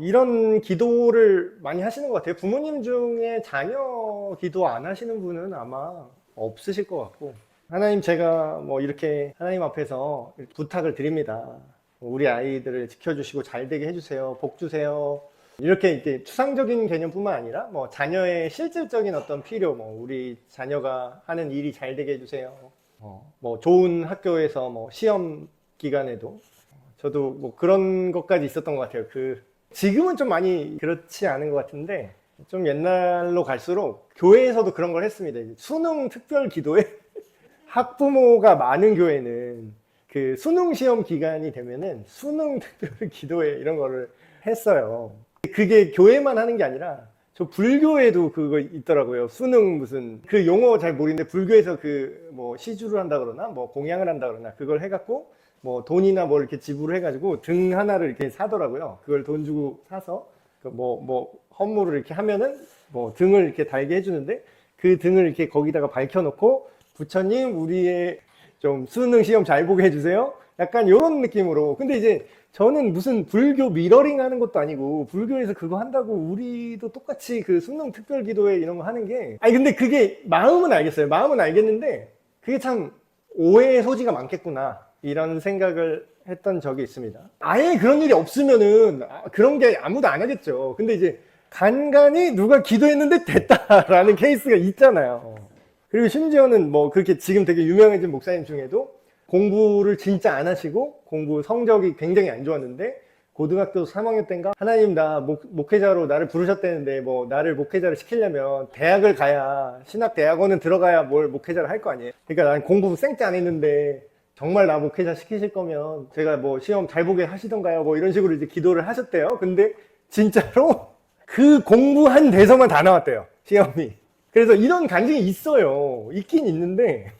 이런 기도를 많이 하시는 것 같아요. 부모님 중에 자녀 기도 안 하시는 분은 아마 없으실 것 같고, 하나님, 제가 뭐 이렇게 하나님 앞에서 이렇게 부탁을 드립니다. 우리 아이들을 지켜주시고 잘 되게 해주세요. 복 주세요. 이렇게 추상적인 개념뿐만 아니라 뭐 자녀의 실질적인 어떤 필요, 뭐 우리 자녀가 하는 일이 잘 되게 해주세요. 뭐 좋은 학교에서 뭐 시험 기간에도 저도 뭐 그런 것까지 있었던 것 같아요. 지금은 좀 많이 그렇지 않은 것 같은데, 좀 옛날로 갈수록 교회에서도 그런 걸 했습니다. 이제 수능 특별 기도에 학부모가 많은 교회는 그 수능 시험 기간이 되면은 수능 특별 기도회 이런 거를 했어요. 그게 교회만 하는 게 아니라 저 불교에도 그거 있더라고요. 수능 무슨 그 용어 잘 모르는데, 불교에서 그 뭐 시주를 한다 그러나 뭐 공양을 한다 그러나 그걸 해갖고 뭐 돈이나 뭐 이렇게 지불을 해가지고 등 하나를 이렇게 사더라고요. 그걸 돈 주고 사서 뭐 헌물을 이렇게 하면은 뭐 등을 이렇게 달게 해주는데, 그 등을 이렇게 거기다가 밝혀놓고 부처님 우리의 좀 수능 시험 잘 보게 해주세요. 약간 이런 느낌으로. 근데 이제 저는 무슨 불교 미러링 하는 것도 아니고, 불교에서 그거 한다고 우리도 똑같이 그 수능 특별 기도회 이런 거 하는 게, 아니 근데 그게 마음은 알겠어요. 마음은 알겠는데 그게 참 오해의 소지가 많겠구나 이런 생각을 했던 적이 있습니다. 아예 그런 일이 없으면은 그런 게 아무도 안 하겠죠. 근데 이제 간간히 누가 기도했는데 됐다라는 케이스가 있잖아요. 그리고 심지어는 뭐 그렇게 지금 되게 유명해진 목사님 중에도 공부를 진짜 안 하시고 공부 성적이 굉장히 안 좋았는데, 고등학교 3학년 때인가 하나님 나 목회자로 나를 부르셨다는데 뭐 나를 목회자를 시키려면 대학을 가야, 신학대학원은 들어가야 뭘 목회자를 할 거 아니에요. 그러니까 난 공부 쌩째 안 했는데 정말 나 목회자 시키실 거면 제가 뭐 시험 잘 보게 하시던가요? 뭐 이런 식으로 이제 기도를 하셨대요. 근데 진짜로 그 공부한 대서만 다 나왔대요, 시험이. 그래서 이런 간증이 있어요. 있긴 있는데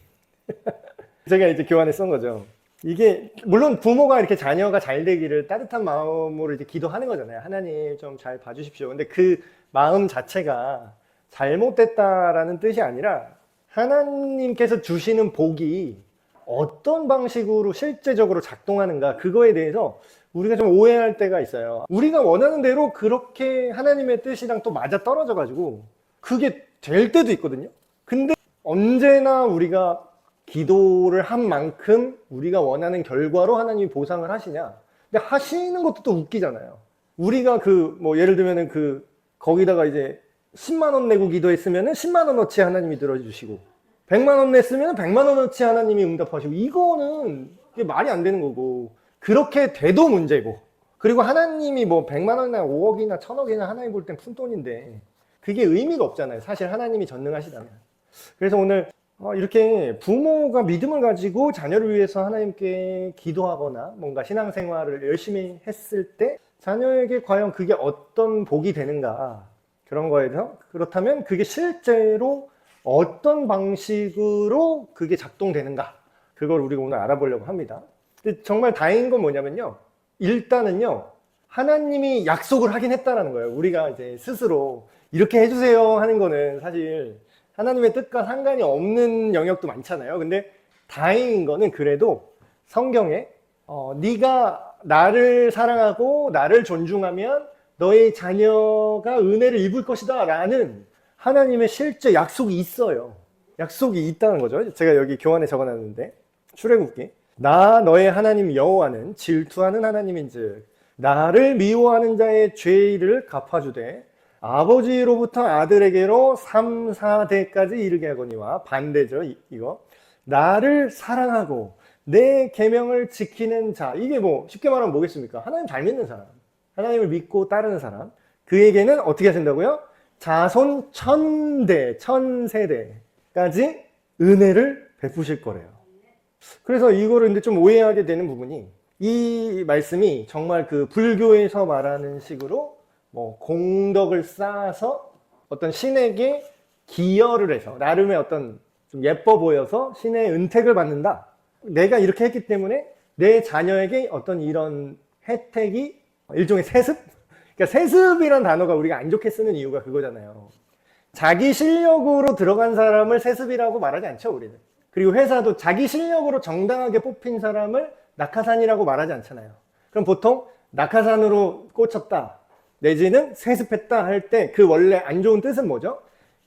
제가 이제 교환에 쓴 거죠. 이게 물론 부모가 이렇게 자녀가 잘 되기를 따뜻한 마음으로 이제 기도하는 거잖아요. 하나님 좀 잘 봐주십시오. 근데 그 마음 자체가 잘못됐다라는 뜻이 아니라, 하나님께서 주시는 복이 어떤 방식으로 실제적으로 작동하는가, 그거에 대해서 우리가 좀 오해할 때가 있어요. 우리가 원하는 대로 그렇게 하나님의 뜻이랑 또 맞아 떨어져 가지고 그게 될 때도 있거든요. 근데 언제나 우리가 기도를 한 만큼 우리가 원하는 결과로 하나님이 보상을 하시냐? 근데 하시는 것도 또 웃기잖아요. 우리가 뭐 예를 들면은 거기다가 이제 10만 원 내고 기도했으면은 10만 원어치 하나님이 들어주시고, 100만 원 냈으면 100만 원어치 하나님이 응답하시고, 이거는 이게 말이 안 되는 거고, 그렇게 돼도 문제고, 그리고 하나님이 뭐 100만 원이나 5억이나 1000억이나 하나님 볼 땐 푼돈인데 그게 의미가 없잖아요. 사실 하나님이 전능하시다면. 그래서 오늘 이렇게 부모가 믿음을 가지고 자녀를 위해서 하나님께 기도하거나 뭔가 신앙생활을 열심히 했을 때 자녀에게 과연 그게 어떤 복이 되는가, 그런 거에 대해서, 그렇다면 그게 실제로 어떤 방식으로 그게 작동되는가, 그걸 우리가 오늘 알아보려고 합니다. 근데 정말 다행인 건 뭐냐면요, 일단은요, 하나님이 약속을 하긴 했다라는 거예요. 우리가 이제 스스로 이렇게 해주세요 하는 거는 사실 하나님의 뜻과 상관이 없는 영역도 많잖아요. 근데 다행인 거는 그래도 성경에 네가 나를 사랑하고 나를 존중하면 너의 자녀가 은혜를 입을 것이다 라는 하나님의 실제 약속이 있어요. 약속이 있다는 거죠. 제가 여기 교환에 적어놨는데, 출애굽기, 나 너의 하나님 여호와는 질투하는 하나님인즉 나를 미워하는 자의 죄를 갚아주되 아버지로부터 아들에게로 3, 4대까지 이르게 하거니와, 반대죠. 이거 나를 사랑하고 내 계명을 지키는 자, 이게 뭐 쉽게 말하면 뭐겠습니까? 하나님 잘 믿는 사람, 하나님을 믿고 따르는 사람, 그에게는 어떻게 하신다고요? 자손 1000대 1000세대까지 은혜를 베푸실 거래요. 그래서 이거를 근데 좀 오해하게 되는 부분이, 이 말씀이 정말 그 불교에서 말하는 식으로 뭐 공덕을 쌓아서 어떤 신에게 기여를 해서 나름의 어떤 좀 예뻐 보여서 신의 은택을 받는다, 내가 이렇게 했기 때문에 내 자녀에게 어떤 이런 혜택이 일종의 세습? 그러니까 세습이란 단어가 우리가 안 좋게 쓰는 이유가 그거잖아요. 자기 실력으로 들어간 사람을 세습이라고 말하지 않죠, 우리는. 그리고 회사도 자기 실력으로 정당하게 뽑힌 사람을 낙하산이라고 말하지 않잖아요. 그럼 보통 낙하산으로 꽂혔다, 내지는 세습했다 할 때 그 원래 안 좋은 뜻은 뭐죠?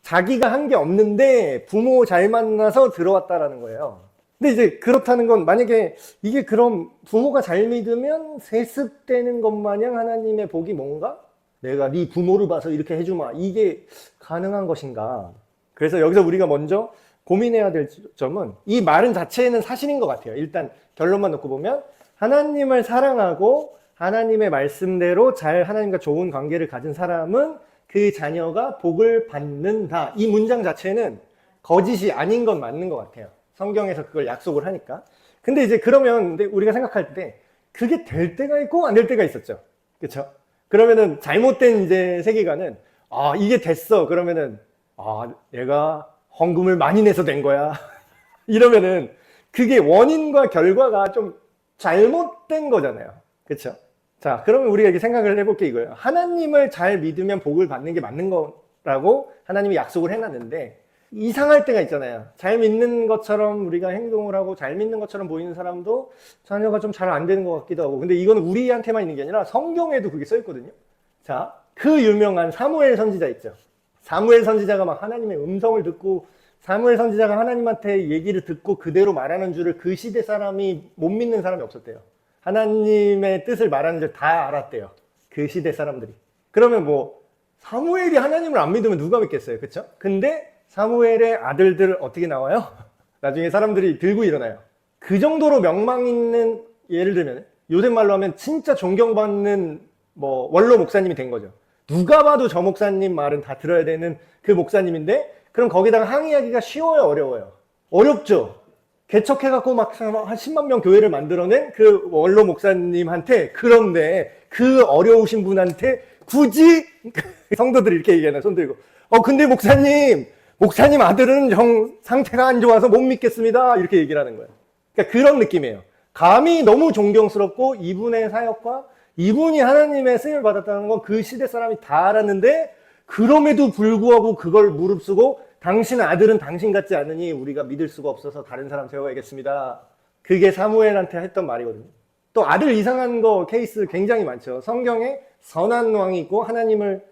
자기가 한 게 없는데 부모 잘 만나서 들어왔다라는 거예요. 근데 이제 그렇다는 건 만약에 이게 그럼 부모가 잘 믿으면 세습되는 것 마냥 하나님의 복이 뭔가? 내가 네 부모를 봐서 이렇게 해주마. 이게 가능한 것인가? 그래서 여기서 우리가 먼저 고민해야 될 점은 이 말은 자체는 사실인 것 같아요. 일단 결론만 놓고 보면 하나님을 사랑하고 하나님의 말씀대로 잘 하나님과 좋은 관계를 가진 사람은 그 자녀가 복을 받는다. 이 문장 자체는 거짓이 아닌 건 맞는 것 같아요. 성경에서 그걸 약속을 하니까. 근데 이제 그러면 우리가 생각할 때 그게 될 때가 있고 안 될 때가 있었죠. 그렇죠? 그러면은 잘못된 이제 세계관은 이게 됐어. 그러면은 얘가 헌금을 많이 내서 된 거야. 이러면은 그게 원인과 결과가 좀 잘못된 거잖아요. 그렇죠? 자, 그러면 우리가 이렇게 생각을 해볼 게 이거예요. 하나님을 잘 믿으면 복을 받는 게 맞는 거라고 하나님이 약속을 해놨는데 이상할 때가 있잖아요. 잘 믿는 것처럼 우리가 행동을 하고 잘 믿는 것처럼 보이는 사람도 자녀가 좀 잘 안 되는 것 같기도 하고. 근데 이건 우리한테만 있는 게 아니라 성경에도 그게 써 있거든요. 자, 그 유명한 사무엘 선지자 있죠. 사무엘 선지자가 막 하나님의 음성을 듣고 사무엘 선지자가 하나님한테 얘기를 듣고 그대로 말하는 줄을 그 시대 사람이 못 믿는 사람이 없었대요. 하나님의 뜻을 말하는 줄 다 알았대요. 그 시대 사람들이. 그러면 뭐 사무엘이 하나님을 안 믿으면 누가 믿겠어요. 그렇죠? 근데 사무엘의 아들들 어떻게 나와요? 나중에 사람들이 들고 일어나요. 그 정도로 명망 있는, 예를 들면 요새 말로 하면 진짜 존경받는 뭐 원로 목사님이 된 거죠. 누가 봐도 저 목사님 말은 다 들어야 되는 그 목사님인데 그럼 거기다가 항의하기가 쉬워요, 어려워요? 어렵죠. 개척해갖고 막 한 10만 명 교회를 만들어낸 그 원로 목사님한테, 그런데 그 어려우신 분한테 굳이 성도들이 이렇게 얘기하나, 손 들고 근데 목사님 아들은 형 상태가 안 좋아서 못 믿겠습니다, 이렇게 얘기를 하는 거예요. 그러니까 그런 느낌이에요. 감히 너무 존경스럽고 이분의 사역과 이분이 하나님의 쓰임을 받았다는 건 그 시대 사람이 다 알았는데 그럼에도 불구하고 그걸 무릅쓰고 당신 아들은 당신 같지 않으니 우리가 믿을 수가 없어서 다른 사람 세워야겠습니다. 그게 사무엘한테 했던 말이거든요. 또 아들 이상한 거 케이스 굉장히 많죠. 성경에 선한 왕이 있고 하나님을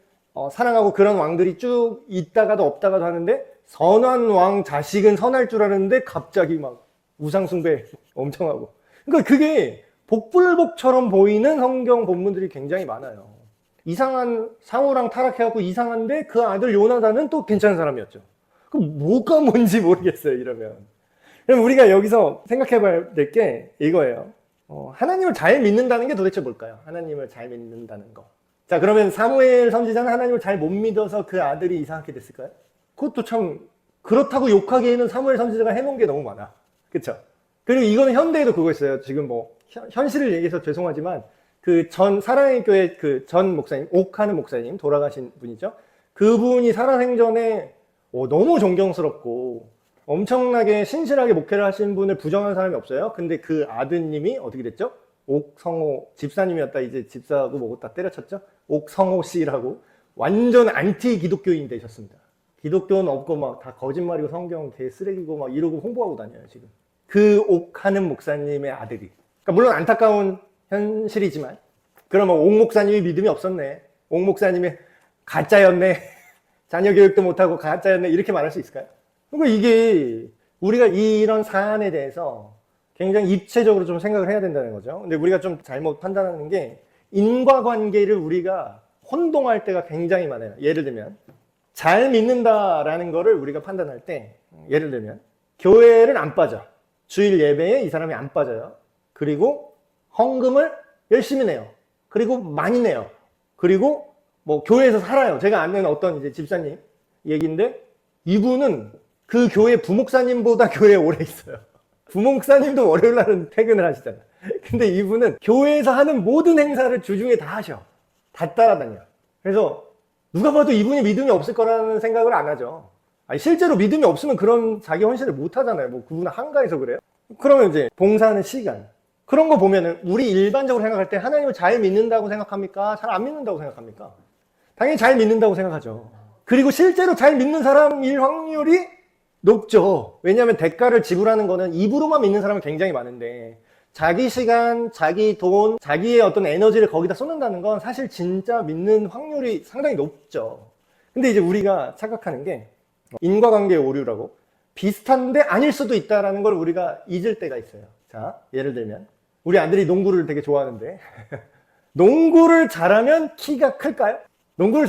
사랑하고 그런 왕들이 쭉 있다가도 없다가도 하는데 선한 왕 자식은 선할 줄 알았는데 갑자기 막 우상숭배 엄청 하고. 그러니까 그게 복불복처럼 보이는 성경 본문들이 굉장히 많아요. 이상한 사무랑 타락해갖고 이상한데 그 아들 요나단은 또 괜찮은 사람이었죠. 그럼 뭐가 뭔지 모르겠어요, 이러면. 그럼 우리가 여기서 생각해봐야 될 게 이거예요. 하나님을 잘 믿는다는 게 도대체 뭘까요? 하나님을 잘 믿는다는 거. 자, 그러면 사무엘 선지자는 하나님을 잘 못 믿어서 그 아들이 이상하게 됐을까요? 그것도 참, 그렇다고 욕하기에는 사무엘 선지자가 해놓은 게 너무 많아. 그쵸? 그리고 이거는 현대에도 그거 있어요. 지금 뭐, 현실을 얘기해서 죄송하지만, 그 사랑의 교회 그 전 목사님, 옥하는 목사님, 돌아가신 분이죠. 그분이 살아생전에 너무 존경스럽고 엄청나게 신실하게 목회를 하신 분을 부정한 사람이 없어요. 근데 그 아드님이 어떻게 됐죠? 옥성호 집사님이었다. 이제 집사하고 뭐고 다 때려쳤죠. 옥성호 씨라고 완전 안티 기독교인 되셨습니다. 기독교는 없고 막 다 거짓말이고 성경 개 쓰레기고 막 이러고 홍보하고 다녀요, 지금. 그 옥하는 목사님의 아들이. 그러니까 물론 안타까운 현실이지만, 그러면 옥 목사님이 믿음이 없었네, 옥 목사님이 가짜였네, 자녀 교육도 못하고 가짜였네, 이렇게 말할 수 있을까요? 그러니까 이게 우리가 이런 사안에 대해서 굉장히 입체적으로 좀 생각을 해야 된다는 거죠. 근데 우리가 좀 잘못 판단하는 게 인과관계를 우리가 혼동할 때가 굉장히 많아요. 예를 들면 잘 믿는다라는 거를 우리가 판단할 때, 예를 들면 교회를 안 빠져, 주일 예배에 이 사람이 안 빠져요. 그리고 헌금을 열심히 내요. 그리고 많이 내요. 그리고 뭐 교회에서 살아요. 제가 아는 어떤 이제 집사님 얘기인데, 이분은 그 교회 부목사님보다 교회에 오래 있어요. 부목사님도 월요일 날은 퇴근을 하시잖아요. 근데 이분은 교회에서 하는 모든 행사를 주중에 다 하셔. 다 따라다녀. 그래서 누가 봐도 이분이 믿음이 없을 거라는 생각을 안 하죠. 아니, 실제로 믿음이 없으면 그런 자기 헌신을 못 하잖아요. 뭐 그분은 한가해서 그래요. 그러면 이제 봉사하는 시간, 그런 거 보면은 우리 일반적으로 생각할 때 하나님을 잘 믿는다고 생각합니까? 잘 안 믿는다고 생각합니까? 당연히 잘 믿는다고 생각하죠. 그리고 실제로 잘 믿는 사람일 확률이 높죠. 왜냐하면 대가를 지불하는 거는 입으로만 믿는 사람은 굉장히 많은데 자기 시간, 자기 돈, 자기의 어떤 에너지를 거기다 쏟는다는 건 사실 진짜 믿는 확률이 상당히 높죠. 근데 이제 우리가 착각하는 게 인과관계 오류라고 비슷한데 아닐 수도 있다는 걸 우리가 잊을 때가 있어요. 자, 예를 들면 우리 아들이 농구를 되게 좋아하는데 농구를 잘하면 키가 클까요? 농구를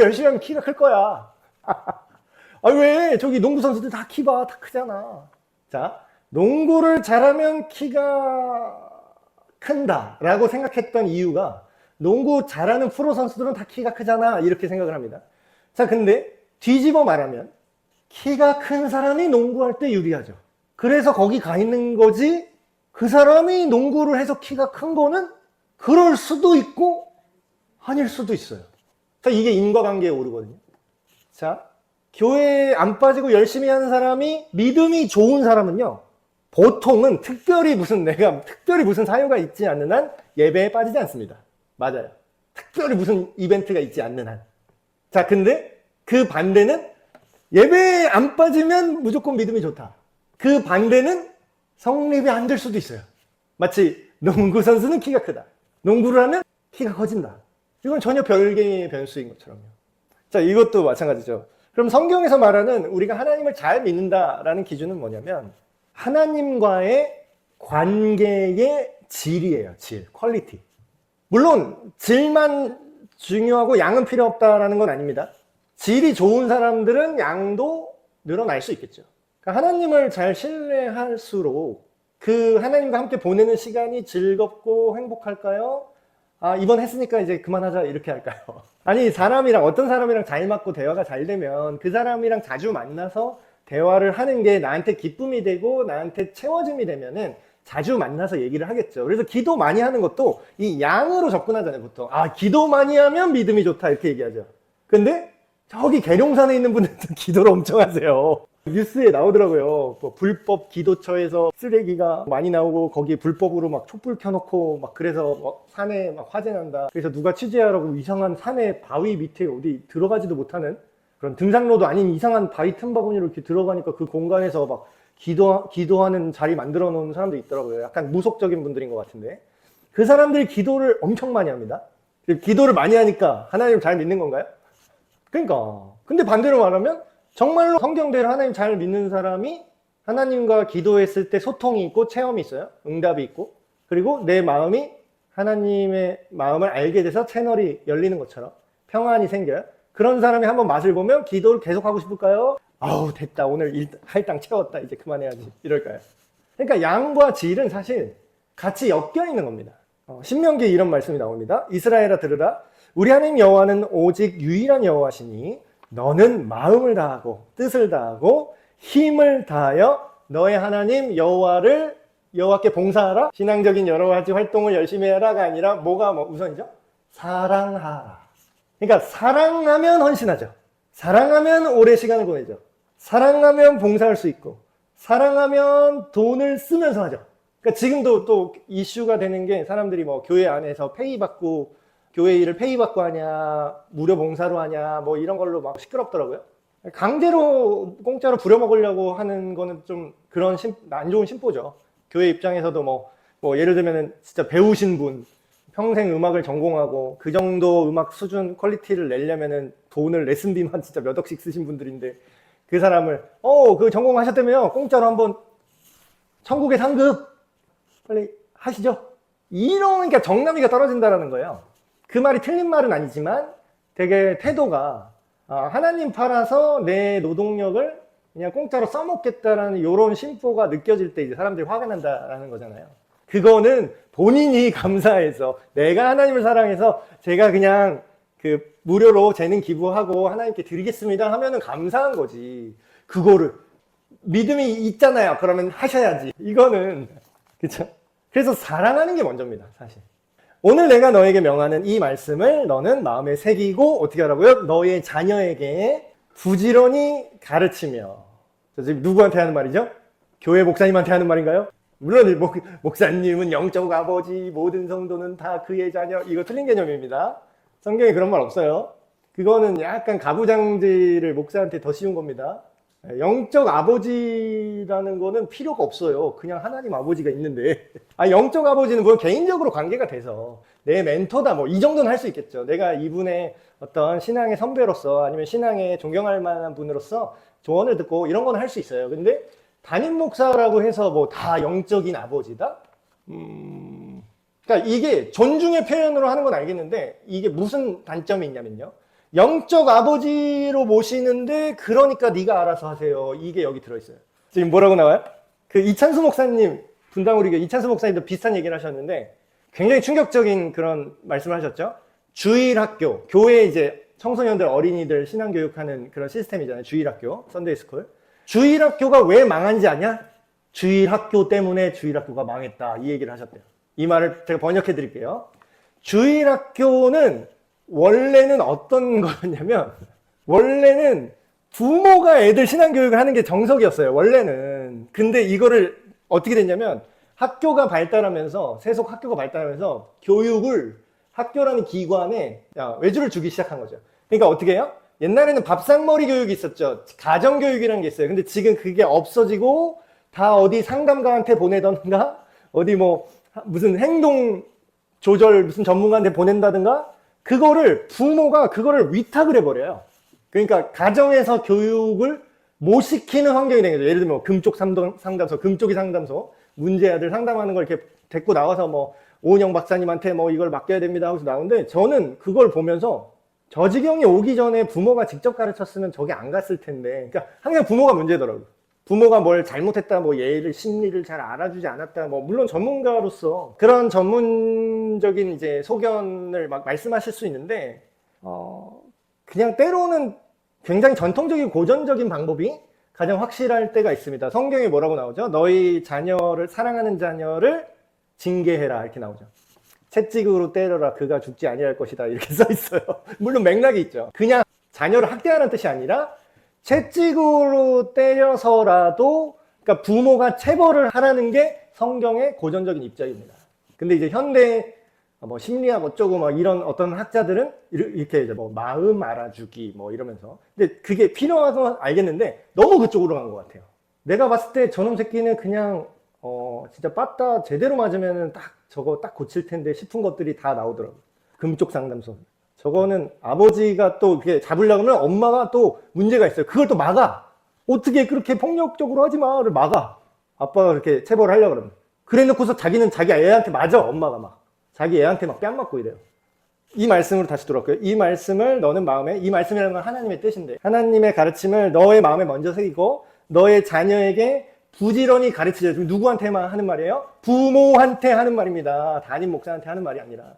열심히 하면 키가 클 거야. 아, 왜? 저기 농구 선수들 다 키 봐. 다 크잖아. 자, 농구를 잘하면 키가 큰다 라고 생각했던 이유가 농구 잘하는 프로 선수들은 다 키가 크잖아. 이렇게 생각을 합니다. 자, 근데 뒤집어 말하면 키가 큰 사람이 농구할 때 유리하죠. 그래서 거기 가 있는 거지, 그 사람이 농구를 해서 키가 큰 거는 그럴 수도 있고 아닐 수도 있어요. 자, 이게 인과관계에 오르거든요. 자, 교회에 안 빠지고 열심히 하는 사람이 믿음이 좋은 사람은요, 보통은 특별히 무슨 사유가 있지 않는 한 예배에 빠지지 않습니다. 맞아요. 특별히 무슨 이벤트가 있지 않는 한. 자, 근데 그 반대는 예배에 안 빠지면 무조건 믿음이 좋다. 그 반대는 성립이 안 될 수도 있어요. 마치 농구 선수는 키가 크다. 농구를 하면 키가 커진다. 이건 전혀 별개의 변수인 것처럼요. 자, 이것도 마찬가지죠. 그럼 성경에서 말하는 우리가 하나님을 잘 믿는다라는 기준은 뭐냐면 하나님과의 관계의 질이에요. 질, 퀄리티. 물론 질만 중요하고 양은 필요 없다라는 건 아닙니다. 질이 좋은 사람들은 양도 늘어날 수 있겠죠. 그러니까 하나님을 잘 신뢰할수록 그 하나님과 함께 보내는 시간이 즐겁고 행복할까요? 아, 이번 했으니까 이제 그만하자 이렇게 할까요? 아니, 어떤 사람이랑 잘 맞고 대화가 잘 되면 그 사람이랑 자주 만나서 대화를 하는 게 나한테 기쁨이 되고 나한테 채워짐이 되면은 자주 만나서 얘기를 하겠죠. 그래서 기도 많이 하는 것도 이 양으로 접근하잖아요, 보통. 아, 기도 많이 하면 믿음이 좋다 이렇게 얘기하죠. 근데 저기 계룡산에 있는 분들도 기도를 엄청 하세요. 뉴스에 나오더라고요. 뭐 불법 기도처에서 쓰레기가 많이 나오고 거기에 불법으로 막 촛불 켜놓고 막 그래서 산에 막 화재 난다. 그래서 누가 취재하라고 이상한 산에 바위 밑에 어디 들어가지도 못하는 그런 등산로도 아닌 이상한 바위 틈바구니로 이렇게 들어가니까 그 공간에서 막 기도하는 자리 만들어 놓은 사람도 있더라고요. 약간 무속적인 분들인 것 같은데. 그 사람들이 기도를 엄청 많이 합니다. 기도를 많이 하니까 하나님을 잘 믿는 건가요? 그러니까. 근데 반대로 말하면 정말로 성경대로 하나님 잘 믿는 사람이 하나님과 기도했을 때 소통이 있고 체험이 있어요. 응답이 있고. 그리고 내 마음이 하나님의 마음을 알게 돼서 채널이 열리는 것처럼 평안이 생겨요. 그런 사람이 한번 맛을 보면 기도를 계속 하고 싶을까요? 아우, 됐다. 오늘 할당 채웠다. 이제 그만해야지. 이럴까요? 그러니까 양과 질은 사실 같이 엮여 있는 겁니다. 신명기에 이런 말씀이 나옵니다. 이스라엘아 들으라. 우리 하나님 여호와는 오직 유일한 여호와시니 너는 마음을 다하고 뜻을 다하고 힘을 다하여 너의 하나님 여호와께 봉사하라. 신앙적인 여러 가지 활동을 열심히 해라가 아니라 뭐가 우선이죠? 사랑하라. 그러니까 사랑하면 헌신하죠. 사랑하면 오래 시간을 보내죠. 사랑하면 봉사할 수 있고 사랑하면 돈을 쓰면서 하죠. 그러니까 지금도 또 이슈가 되는 게 사람들이 뭐 교회 안에서 교회 일을 페이받고 하냐, 무료 봉사로 하냐, 뭐 이런 걸로 막 시끄럽더라고요. 강제로 공짜로 부려먹으려고 하는 거는 좀 그런 안 좋은 심보죠. 교회 입장에서도 뭐 예를 들면 진짜 배우신 분, 평생 음악을 전공하고 그 정도 음악 수준 퀄리티를 내려면은 돈을 레슨비만 진짜 몇 억씩 쓰신 분들인데 그 사람을 그 전공하셨다며요. 공짜로 한번 천국의 상급 빨리 하시죠. 이러니까 정남이가 떨어진다라는 거예요. 그 말이 틀린 말은 아니지만 되게 태도가 하나님 팔아서 내 노동력을 그냥 공짜로 써먹겠다라는 이런 심보가 느껴질 때 이제 사람들이 화가 난다라는 거잖아요. 그거는 본인이 감사해서 내가 하나님을 사랑해서 제가 그냥 그 무료로 재능 기부하고 하나님께 드리겠습니다 하면은 감사한 거지. 그거를 믿음이 있잖아요. 그러면 하셔야지. 이거는 그렇죠? 그래서 사랑하는 게 먼저입니다, 사실. 오늘 내가 너에게 명하는 이 말씀을 너는 마음에 새기고 어떻게 하라고요? 너의 자녀에게 부지런히 가르치며. 저 지금 누구한테 하는 말이죠? 교회 목사님한테 하는 말인가요? 물론 목사님은 영적 아버지, 모든 성도는 다 그의 자녀. 이거 틀린 개념입니다. 성경에 그런 말 없어요. 그거는 약간 가부장제를 목사한테 더 씌운 겁니다. 영적 아버지라는 거는 필요가 없어요. 그냥 하나님 아버지가 있는데. 영적 아버지는 물론 개인적으로 관계가 돼서 내 멘토다 뭐 이 정도는 할 수 있겠죠. 내가 이분의 어떤 신앙의 선배로서 아니면 신앙에 존경할 만한 분으로서 조언을 듣고 이런 건 할 수 있어요. 근데 담임 목사라고 해서 뭐 다 영적인 아버지다? 그러니까 이게 존중의 표현으로 하는 건 알겠는데 이게 무슨 단점이 있냐면요. 영적 아버지로 모시는데 그러니까 네가 알아서 하세요. 이게 여기 들어있어요. 지금 뭐라고 나와요? 그 이찬수 목사님, 분당우리교 이찬수 목사님도 비슷한 얘기를 하셨는데 굉장히 충격적인 그런 말씀을 하셨죠. 주일학교, 교회 이제 청소년들, 어린이들 신앙교육하는 그런 시스템이잖아요. 주일학교, 썬데이스쿨. 주일학교가 왜 망한지 아냐? 주일학교 때문에 주일학교가 망했다. 이 얘기를 하셨대요. 이 말을 제가 번역해 드릴게요. 주일학교는 원래는 어떤 거였냐면 원래는 부모가 애들 신앙교육을 하는 게 정석이었어요. 원래는. 근데 이거를 어떻게 됐냐면 학교가 발달하면서 세속 학교가 발달하면서 교육을 학교라는 기관에 외주를 주기 시작한 거죠. 그러니까 어떻게 해요? 옛날에는 밥상머리 교육이 있었죠. 가정교육이라는 게 있어요. 근데 지금 그게 없어지고 다 어디 상담가한테 보내던가 어디 뭐 무슨 행동 조절 무슨 전문가한테 보낸다든가 그거를 부모가 그거를 위탁을 해버려요. 그러니까 가정에서 교육을 못 시키는 환경이 된 거죠. 예를 들면 뭐 금쪽 상담소, 금쪽이 상담소, 문제아들 상담하는 걸 이렇게 데리고 나와서 뭐 오은영 박사님한테 뭐 이걸 맡겨야 됩니다 하고서 나오는데 저는 그걸 보면서 저 지경이 오기 전에 부모가 직접 가르쳤으면 저게 안 갔을 텐데 그러니까 항상 부모가 문제더라고요. 부모가 뭘 잘못했다, 뭐 예를, 심리를 잘 알아주지 않았다, 뭐 물론 전문가로서 그런 전문적인 이제 소견을 막 말씀하실 수 있는데 그냥 때로는 굉장히 전통적인 고전적인 방법이 가장 확실할 때가 있습니다. 성경에 뭐라고 나오죠? 너희 자녀를 사랑하는 자녀를 징계해라 이렇게 나오죠. 채찍으로 때려라 그가 죽지 아니할 것이다 이렇게 써 있어요. 물론 맥락이 있죠. 그냥 자녀를 학대하는 뜻이 아니라 채찍으로 때려서라도 그러니까 부모가 체벌을 하라는 게 성경의 고전적인 입장입니다. 근데 이제 현대 뭐 심리학 어쩌고 막 이런 어떤 학자들은 이렇게 이제 뭐 마음 알아주기 뭐 이러면서 근데 그게 필요한 건 알겠는데 너무 그쪽으로 간 것 같아요. 내가 봤을 때 저놈 새끼는 그냥 진짜 빠따 제대로 맞으면은 딱 저거 딱 고칠 텐데 싶은 것들이 다 나오더라고요. 금쪽 상담소. 저거는 아버지가 또 이렇게 잡으려고 하면 엄마가 또 문제가 있어요. 그걸 또 막아. 어떻게 그렇게 폭력적으로 하지 마를 막아. 아빠가 그렇게 체벌을 하려고 그러면. 그래 놓고서 자기는 자기 애한테 맞아. 엄마가 막. 자기 애한테 막 뺨 맞고 이래요. 이 말씀으로 다시 돌아올게요. 이 말씀을 너는 마음에, 이 말씀이라는 건 하나님의 뜻인데 하나님의 가르침을 너의 마음에 먼저 새기고 너의 자녀에게 부지런히 가르치자. 누구한테만 하는 말이에요? 부모한테 하는 말입니다. 담임 목사한테 하는 말이 아니라.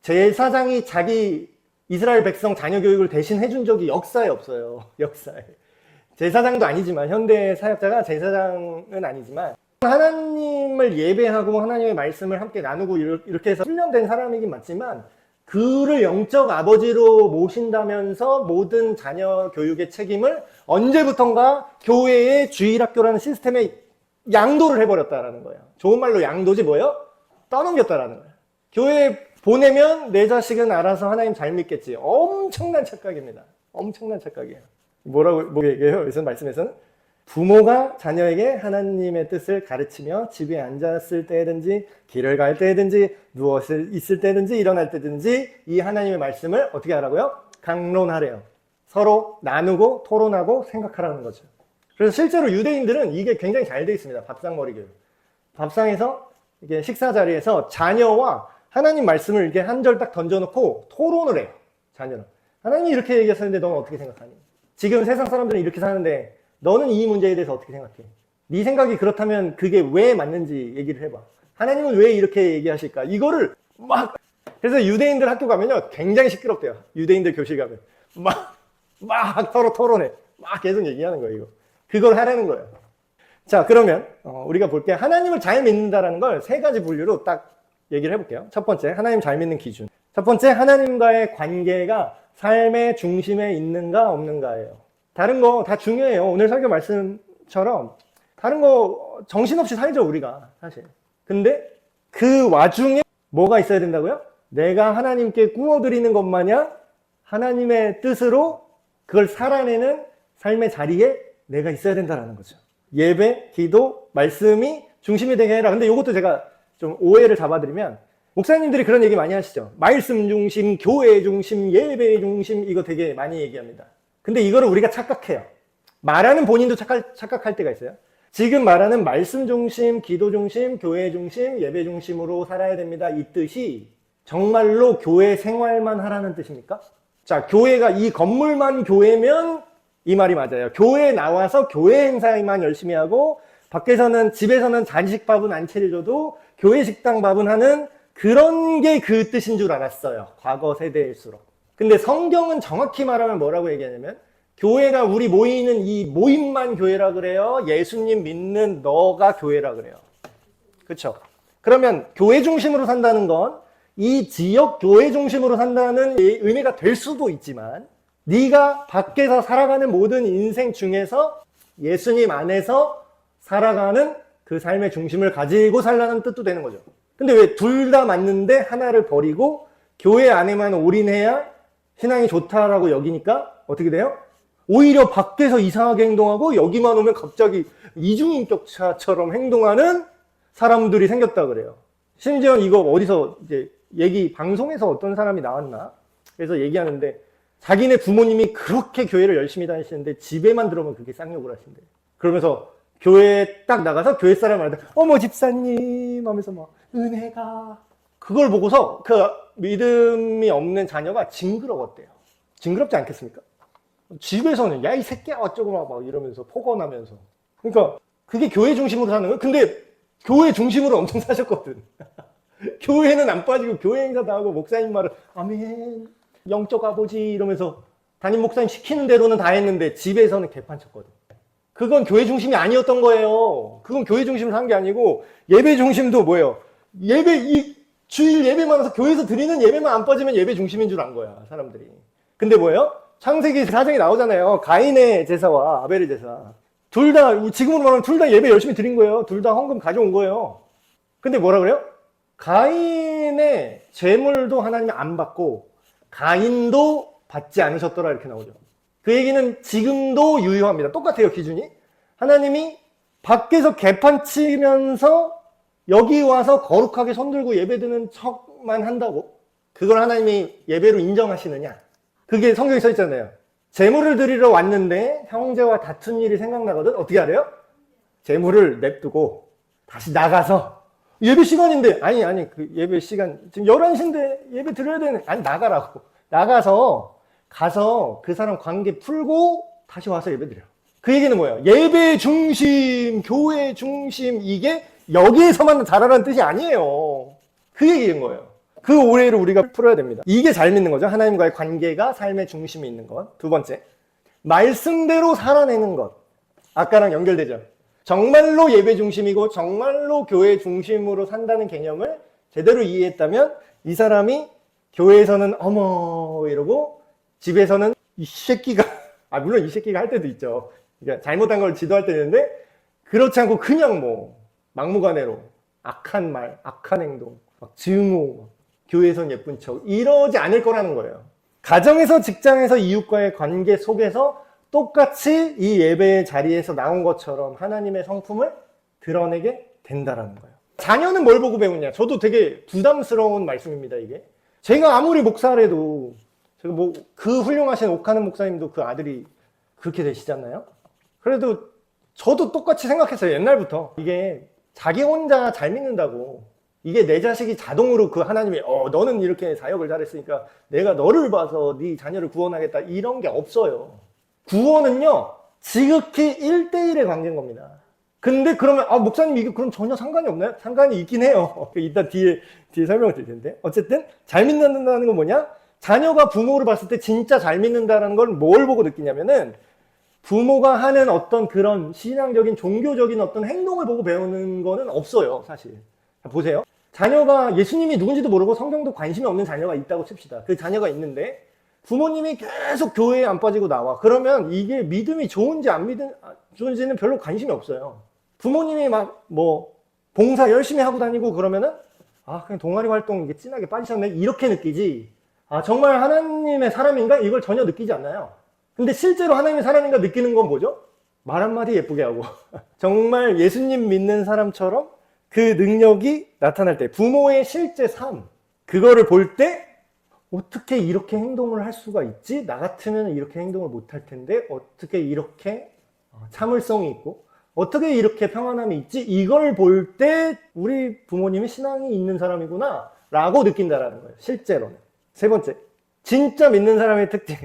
제사장이 자기 이스라엘 백성 자녀 교육을 대신 해준 적이 역사에 없어요. 역사에. 제사장도 아니지만 현대 사역자가 제사장은 아니지만 하나님을 예배하고 하나님의 말씀을 함께 나누고 이렇게 해서 훈련된 사람이긴 맞지만 그를 영적 아버지로 모신다면서 모든 자녀 교육의 책임을 언제부턴가 교회의 주일학교라는 시스템에 양도를 해버렸다라는 거예요. 좋은 말로 양도지 뭐예요? 떠넘겼다라는 거예요. 교회에 보내면 내 자식은 알아서 하나님 잘 믿겠지. 엄청난 착각입니다. 엄청난 착각이에요. 뭐 얘기해요? 여기서 말씀에서는 부모가 자녀에게 하나님의 뜻을 가르치며 집에 앉았을 때든지 길을 갈 때든지 누워 있을 때든지 일어날 때든지 이 하나님의 말씀을 어떻게 하라고요? 강론하래요. 서로 나누고 토론하고 생각하라는 거죠. 그래서 실제로 유대인들은 이게 굉장히 잘 돼 있습니다. 밥상머리 교육. 밥상에서 이게 식사 자리에서 자녀와 하나님 말씀을 이렇게 한 절 딱 던져놓고 토론을 해요. 자녀는. 하나님이 이렇게 얘기하셨는데 너는 어떻게 생각하니? 지금 세상 사람들은 이렇게 사는데 너는 이 문제에 대해서 어떻게 생각해? 네 생각이 그렇다면 그게 왜 맞는지 얘기를 해봐. 하나님은 왜 이렇게 얘기하실까? 이거를 막 그래서 유대인들 학교 가면요 굉장히 시끄럽대요. 유대인들 교실 가면 막 서로 토론해. 막 계속 얘기하는 거예요. 이거. 그걸 하라는 거예요. 자 그러면 우리가 볼게 하나님을 잘 믿는다라는 걸 세 가지 분류로 딱 얘기를 해볼게요. 첫 번째 하나님 잘 믿는 기준. 첫 번째 하나님과의 관계가 삶의 중심에 있는가 없는가예요. 다른 거 다 중요해요. 오늘 설교 말씀처럼 다른 거 정신없이 살죠 우리가 사실. 근데 그 와중에 뭐가 있어야 된다고요? 내가 하나님께 구워드리는 것 마냥 하나님의 뜻으로 그걸 살아내는 삶의 자리에 내가 있어야 된다라는 거죠. 예배, 기도, 말씀이 중심이 되게 해라. 근데 이것도 제가 좀 오해를 잡아드리면 목사님들이 그런 얘기 많이 하시죠. 말씀 중심, 교회 중심, 예배 중심 이거 되게 많이 얘기합니다. 근데 이거를 우리가 착각해요. 말하는 본인도 착각할 때가 있어요. 지금 말하는 말씀 중심, 기도 중심, 교회 중심, 예배 중심으로 살아야 됩니다. 이 뜻이 정말로 교회 생활만 하라는 뜻입니까? 자, 교회가 이 건물만 교회면 이 말이 맞아요. 교회에 나와서 교회 행사만 열심히 하고 밖에서는 집에서는 잔식밥은 안 차려줘도 교회 식당 밥은 하는 그런 게 그 뜻인 줄 알았어요. 과거 세대일수록. 근데 성경은 정확히 말하면 뭐라고 얘기하냐면 교회가 우리 모이는 이 모임만 교회라 그래요. 예수님 믿는 너가 교회라 그래요. 그렇죠? 그러면 교회 중심으로 산다는 건 이 지역 교회 중심으로 산다는 의미가 될 수도 있지만 네가 밖에서 살아가는 모든 인생 중에서 예수님 안에서 살아가는 그 삶의 중심을 가지고 살라는 뜻도 되는 거죠. 근데 왜 둘 다 맞는데 하나를 버리고 교회 안에만 올인해야 신앙이 좋다라고 여기니까 어떻게 돼요? 오히려 밖에서 이상하게 행동하고 여기만 오면 갑자기 이중인격자처럼 행동하는 사람들이 생겼다 그래요. 심지어 이거 어디서 이제 방송에서 어떤 사람이 나왔나? 그래서 얘기하는데 자기네 부모님이 그렇게 교회를 열심히 다니시는데 집에만 들어오면 그렇게 쌍욕을 하신대. 그러면서 교회에 딱 나가서 교회 사람한테 어머 집사님 하면서 막 은혜가 그걸 보고서 그 믿음이 없는 자녀가 징그러웠대요. 징그럽지 않겠습니까? 집에서는 야 이 새끼야 어쩌고 막 이러면서 폭언하면서 그러니까 그게 교회 중심으로 사는 거예요. 근데 교회 중심으로 엄청 사셨거든. 교회는 안 빠지고 교회 행사 다 하고 목사님 말을 아멘 영적 아버지 이러면서 담임 목사님 시키는 대로는 다 했는데 집에서는 개판 쳤거든. 그건 교회 중심이 아니었던 거예요. 그건 교회 중심으로 산 게 아니고 예배 중심도 뭐예요? 이 주일 예배만 해서 교회에서 드리는 예배만 안 빠지면 예배 중심인 줄 안 거야 사람들이. 근데 뭐예요? 창세기 4장에 나오잖아요. 가인의 제사와 아벨의 제사. 둘 다 지금으로 말하면 둘 다 예배 열심히 드린 거예요. 둘 다 헌금 가져온 거예요. 근데 뭐라 그래요? 가인의 재물도 하나님이 안 받고 가인도 받지 않으셨더라 이렇게 나오죠. 그 얘기는 지금도 유효합니다. 똑같아요 기준이. 하나님이 밖에서 개판 치면서 여기 와서 거룩하게 손들고 예배드는 척만 한다고 그걸 하나님이 예배로 인정하시느냐. 그게 성경에 써 있잖아요. 재물을 드리러 왔는데 형제와 다툰 일이 생각나거든. 어떻게 하래요? 재물을 냅두고 다시 나가서 예배 시간인데 아니 그 예배 시간 지금 11시인데 예배 드려야 되는 아니 나가라고. 가서 그 사람 관계 풀고 다시 와서 예배 드려. 그 얘기는 뭐예요? 예배 중심, 교회 중심 이게 여기에서만 잘하라는 뜻이 아니에요. 그 얘기인 거예요. 그 오해를 우리가 풀어야 됩니다. 이게 잘 믿는 거죠. 하나님과의 관계가 삶의 중심에 있는 것. 두 번째, 말씀대로 살아내는 것. 아까랑 연결되죠. 정말로 예배 중심이고 정말로 교회 중심으로 산다는 개념을 제대로 이해했다면 이 사람이 교회에서는 어머 이러고 집에서는 이 새끼가 물론 이 새끼가 할 때도 있죠. 그러니까 잘못한 걸 지도할 때 있는데 그렇지 않고 그냥 뭐 막무가내로 악한 말, 악한 행동, 막 증오, 교회에선 예쁜 척 이러지 않을 거라는 거예요. 가정에서 직장에서 이웃과의 관계 속에서 똑같이 이 예배의 자리에서 나온 것처럼 하나님의 성품을 드러내게 된다라는 거예요. 자녀는 뭘 보고 배우냐? 저도 되게 부담스러운 말씀입니다, 이게. 제가 아무리 목사래도 제가 뭐 그 훌륭하신 옥하는 목사님도 그 아들이 그렇게 되시잖아요. 그래도 저도 똑같이 생각했어요, 옛날부터. 이게 자기 혼자 잘 믿는다고 이게 내 자식이 자동으로 그 하나님이 너는 이렇게 사역을 잘했으니까 내가 너를 봐서 네 자녀를 구원하겠다 이런 게 없어요. 구원은요 지극히 1대1의 관계인 겁니다. 근데 그러면 목사님 이게 그럼 전혀 상관이 없나요? 상관이 있긴 해요. 이따 뒤에 설명을 드릴 텐데 어쨌든 잘 믿는다는 건 뭐냐? 자녀가 부모를 봤을 때 진짜 잘 믿는다는 걸 뭘 보고 느끼냐면은 부모가 하는 어떤 그런 신앙적인 종교적인 어떤 행동을 보고 배우는 거는 없어요 사실. 보세요. 자녀가 예수님이 누군지도 모르고 성경도 관심이 없는 자녀가 있다고 칩시다. 그 자녀가 있는데 부모님이 계속 교회에 안 빠지고 나와. 그러면 이게 믿음이 좋은지 안 좋은지는 별로 관심이 없어요. 부모님이 막 뭐 봉사 열심히 하고 다니고 그러면은 그냥 동아리 활동 이게 진하게 빠지셨네 이렇게 느끼지. 정말 하나님의 사람인가? 이걸 전혀 느끼지 않나요? 근데 실제로 하나님의 사람인가 느끼는 건 뭐죠? 말 한마디 예쁘게 하고 정말 예수님 믿는 사람처럼 그 능력이 나타날 때 부모의 실제 삶 그거를 볼 때 어떻게 이렇게 행동을 할 수가 있지? 나 같으면 이렇게 행동을 못 할 텐데 어떻게 이렇게 참을성이 있고 어떻게 이렇게 평안함이 있지? 이걸 볼 때 우리 부모님이 신앙이 있는 사람이구나 라고 느낀다라는 거예요. 실제로는. 세 번째, 진짜 믿는 사람의 특징.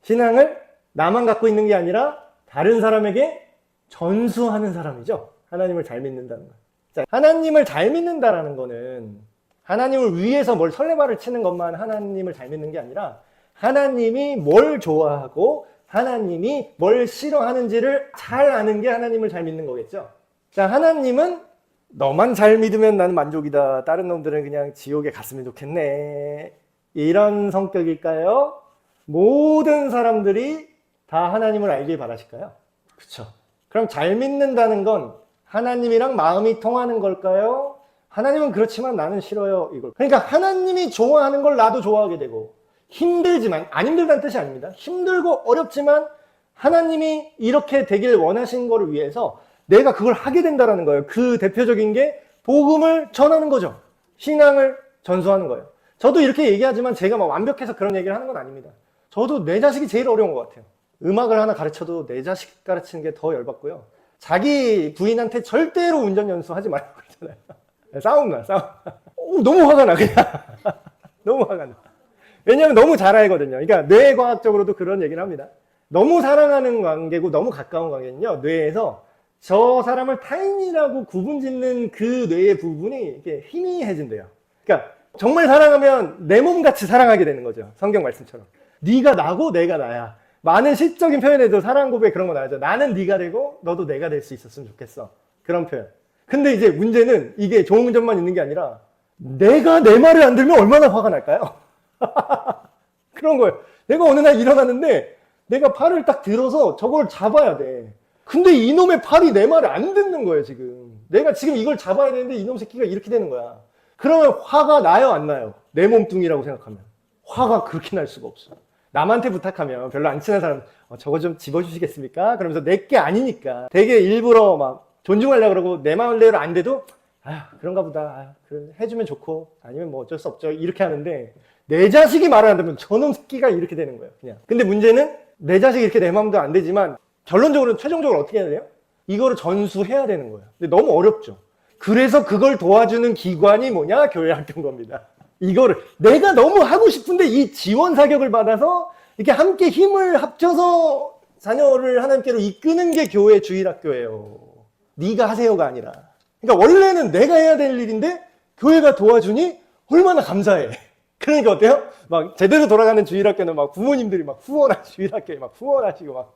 신앙을 나만 갖고 있는 게 아니라 다른 사람에게 전수하는 사람이죠. 하나님을 잘 믿는다는 거. 자, 하나님을 잘 믿는다라는 거는 하나님을 위해서 뭘 설레발을 치는 것만 하나님을 잘 믿는 게 아니라 하나님이 뭘 좋아하고 하나님이 뭘 싫어하는지를 잘 아는 게 하나님을 잘 믿는 거겠죠. 자, 하나님은 너만 잘 믿으면 나는 만족이다. 다른 놈들은 그냥 지옥에 갔으면 좋겠네. 이런 성격일까요? 모든 사람들이 다 하나님을 알길 바라실까요? 그렇죠. 그럼 잘 믿는다는 건 하나님이랑 마음이 통하는 걸까요? 하나님은 그렇지만 나는 싫어요. 이걸. 그러니까 하나님이 좋아하는 걸 나도 좋아하게 되고 힘들지만, 안 힘들다는 뜻이 아닙니다. 힘들고 어렵지만 하나님이 이렇게 되길 원하신 거를 위해서 내가 그걸 하게 된다는 거예요. 그 대표적인 게 복음을 전하는 거죠. 신앙을 전수하는 거예요. 저도 이렇게 얘기하지만 제가 막 완벽해서 그런 얘기를 하는 건 아닙니다. 저도 내 자식이 제일 어려운 것 같아요. 음악을 하나 가르쳐도 내 자식 가르치는 게 더 열받고요. 자기 부인한테 절대로 운전 연수하지 말라고 그러잖아요. 싸움. 너무 화가 나, 그냥. 너무 화가 나. 왜냐면 너무 잘 알거든요. 그러니까 뇌과학적으로도 그런 얘기를 합니다. 너무 사랑하는 관계고 너무 가까운 관계는요, 뇌에서 저 사람을 타인이라고 구분 짓는 그 뇌의 부분이 이렇게 희미해진대요. 그러니까 정말 사랑하면 내 몸같이 사랑하게 되는 거죠. 성경 말씀처럼. 네가 나고 내가 나야. 많은 시적인 표현에도 사랑 고백 그런 거 나오죠. 나는 네가 되고 너도 내가 될 수 있었으면 좋겠어. 그런 표현. 근데 이제 문제는 이게 좋은 점만 있는 게 아니라 내가 내 말을 안 들면 얼마나 화가 날까요? 그런 거예요. 내가 어느 날 일어났는데 내가 팔을 딱 들어서 저걸 잡아야 돼. 근데 이놈의 팔이 내 말을 안 듣는 거예요, 지금. 내가 지금 이걸 잡아야 되는데 이놈 새끼가 이렇게 되는 거야. 그러면 화가 나요, 안 나요? 내 몸뚱이라고 생각하면. 화가 그렇게 날 수가 없어. 남한테 부탁하면 별로 안 친한 사람, 저거 좀 집어주시겠습니까? 그러면서 내 게 아니니까 되게 일부러 막 존중하려고 그러고 내 마음대로 안 돼도 그런가 보다. 해주면 좋고 아니면 뭐 어쩔 수 없죠. 이렇게 하는데 내 자식이 말을 안 듣면 저놈 새끼가 이렇게 되는 거예요, 그냥. 근데 문제는 내 자식이 이렇게 내 마음도 안 되지만 결론적으로는 최종적으로 어떻게 해야 돼요? 이거를 전수해야 되는 거예요. 근데 너무 어렵죠. 그래서 그걸 도와주는 기관이 뭐냐? 교회 학교인 겁니다. 이거를 내가 너무 하고 싶은데 이 지원 사격을 받아서 이렇게 함께 힘을 합쳐서 자녀를 하나님께로 이끄는 게 교회 주일학교예요. 네가 하세요가 아니라. 그러니까 원래는 내가 해야 될 일인데 교회가 도와주니 얼마나 감사해. 그러니까 어때요? 막 제대로 돌아가는 주일학교는 막 부모님들이 막 주일학교에 막 후원하시고 막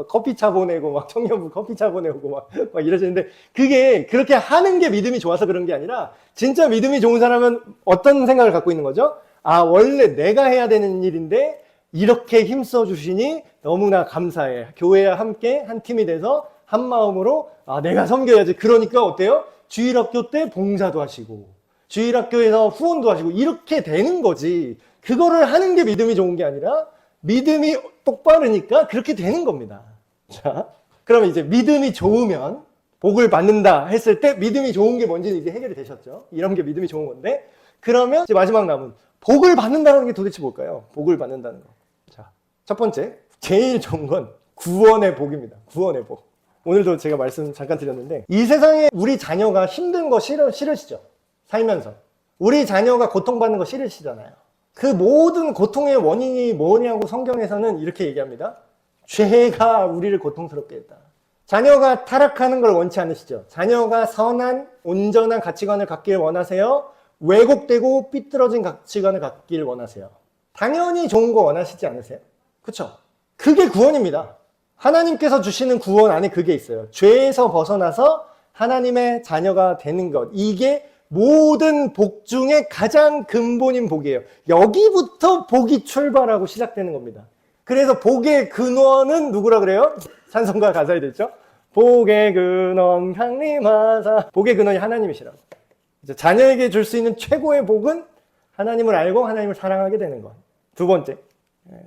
커피차 보내고 막 청년부 커피차 보내고 막 이러시는데 그게 그렇게 하는 게 믿음이 좋아서 그런 게 아니라 진짜 믿음이 좋은 사람은 어떤 생각을 갖고 있는 거죠? 원래 내가 해야 되는 일인데 이렇게 힘써 주시니 너무나 감사해. 교회와 함께 한 팀이 돼서 한 마음으로 내가 섬겨야지. 그러니까 어때요? 주일학교 때 봉사도 하시고 주일학교에서 후원도 하시고 이렇게 되는 거지. 그거를 하는 게 믿음이 좋은 게 아니라 믿음이 똑바르니까 그렇게 되는 겁니다. 자, 그러면 이제 믿음이 좋으면 복을 받는다 했을 때 믿음이 좋은 게 뭔지는 이제 해결이 되셨죠. 이런 게 믿음이 좋은 건데 그러면 이제 마지막 남은 복을 받는다는 게 도대체 뭘까요? 복을 받는다는 거. 자, 첫 번째 제일 좋은 건 구원의 복입니다. 구원의 복. 오늘도 제가 말씀 잠깐 드렸는데 이 세상에 우리 자녀가 힘든 거 싫으시죠? 살면서. 우리 자녀가 고통받는 거 싫으시잖아요. 그 모든 고통의 원인이 뭐냐고 성경에서는 이렇게 얘기합니다. 죄가 우리를 고통스럽게 했다. 자녀가 타락하는 걸 원치 않으시죠? 자녀가 선한, 온전한 가치관을 갖길 원하세요? 왜곡되고 삐뚤어진 가치관을 갖길 원하세요? 당연히 좋은 거 원하시지 않으세요? 그쵸? 그게 구원입니다. 하나님께서 주시는 구원 안에 그게 있어요. 죄에서 벗어나서 하나님의 자녀가 되는 것. 이게 모든 복 중에 가장 근본인 복이에요. 여기부터 복이 출발하고 시작되는 겁니다. 그래서 복의 근원은 누구라 그래요? 찬송가 가사에 됐죠? 복의 근원 강림하사. 복의 근원이 하나님이시라고. 자녀에게 줄 수 있는 최고의 복은 하나님을 알고 하나님을 사랑하게 되는 것. 두 번째,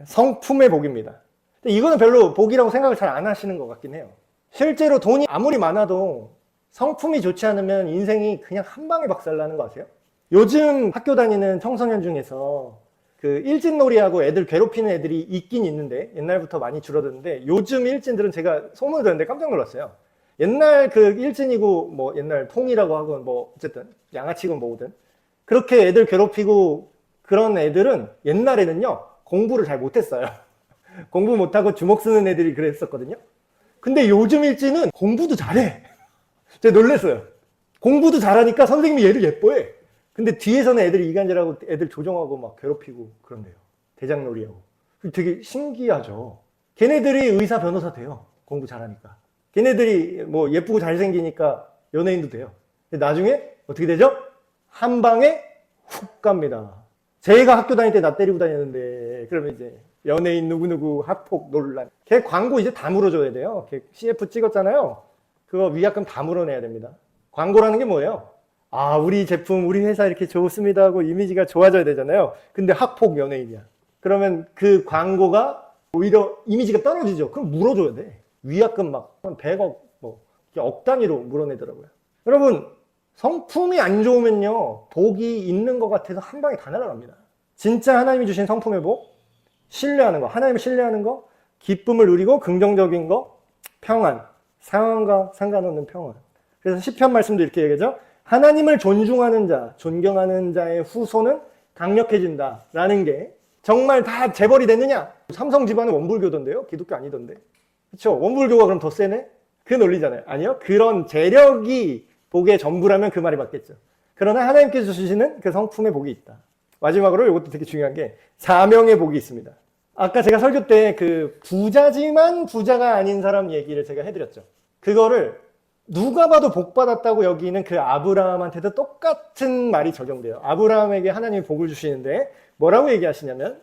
성품의 복입니다. 근데 이거는 별로 복이라고 생각을 잘 안 하시는 것 같긴 해요. 실제로 돈이 아무리 많아도 성품이 좋지 않으면 인생이 그냥 한 방에 박살나는 거 아세요? 요즘 학교 다니는 청소년 중에서 그 일진놀이하고 애들 괴롭히는 애들이 있긴 있는데, 옛날부터 많이 줄어드는데, 요즘 일진들은 제가 소문을 듣는데 깜짝 놀랐어요. 옛날 그 일진이고 뭐 옛날 통이라고 하고 뭐 어쨌든 양아치건 뭐든 그렇게 애들 괴롭히고 그런 애들은 옛날에는요 공부를 잘 못했어요. 공부 못하고 주먹 쓰는 애들이 그랬었거든요. 근데 요즘 일진은 공부도 잘해. 제가 놀랐어요. 공부도 잘하니까 선생님이 얘를 예뻐해. 근데 뒤에서는 애들이 이간질하고 애들 조종하고 막 괴롭히고 그런데요. 대장놀이하고. 되게 신기하죠. 걔네들이 의사 변호사 돼요. 공부 잘하니까. 걔네들이 뭐 예쁘고 잘생기니까 연예인도 돼요. 근데 나중에 어떻게 되죠? 한 방에 훅 갑니다. 제가 학교 다닐 때 나 때리고 다녔는데 그러면 이제 연예인 누구누구 학폭 논란. 걔 광고 이제 다 물어줘야 돼요. 걔 CF 찍었잖아요. 그거 위약금 다 물어내야 됩니다. 광고라는 게 뭐예요? 아, 우리 제품, 우리 회사 이렇게 좋습니다 하고 이미지가 좋아져야 되잖아요. 근데 학폭 연예인이야. 그러면 그 광고가 오히려 이미지가 떨어지죠. 그럼 물어줘야 돼. 위약금 막 한 100억, 뭐, 억 단위로 물어내더라고요. 여러분, 성품이 안 좋으면요, 복이 있는 것 같아서 한 방에 다 날아갑니다. 진짜 하나님이 주신 성품의 복, 신뢰하는 거, 하나님을 신뢰하는 거, 기쁨을 누리고 긍정적인 거, 평안, 상황과 상관없는 평안. 그래서 시편 말씀도 이렇게 얘기하죠. 하나님을 존중하는 자, 존경하는 자의 후손은 강력해진다 라는 게 정말 다 재벌이 됐느냐? 삼성 집안은 원불교던데요? 기독교 아니던데. 그렇죠? 원불교가 그럼 더 세네? 그 논리잖아요. 아니요. 그런 재력이 복의 전부라면 그 말이 맞겠죠. 그러나 하나님께서 주시는 그 성품의 복이 있다. 마지막으로 이것도 되게 중요한 게 사명의 복이 있습니다. 아까 제가 설교 때 그 부자지만 부자가 아닌 사람 얘기를 제가 해드렸죠. 그거를 누가 봐도 복 받았다고 여기는 그 아브라함한테도 똑같은 말이 적용돼요. 아브라함에게 하나님이 복을 주시는데 뭐라고 얘기하시냐면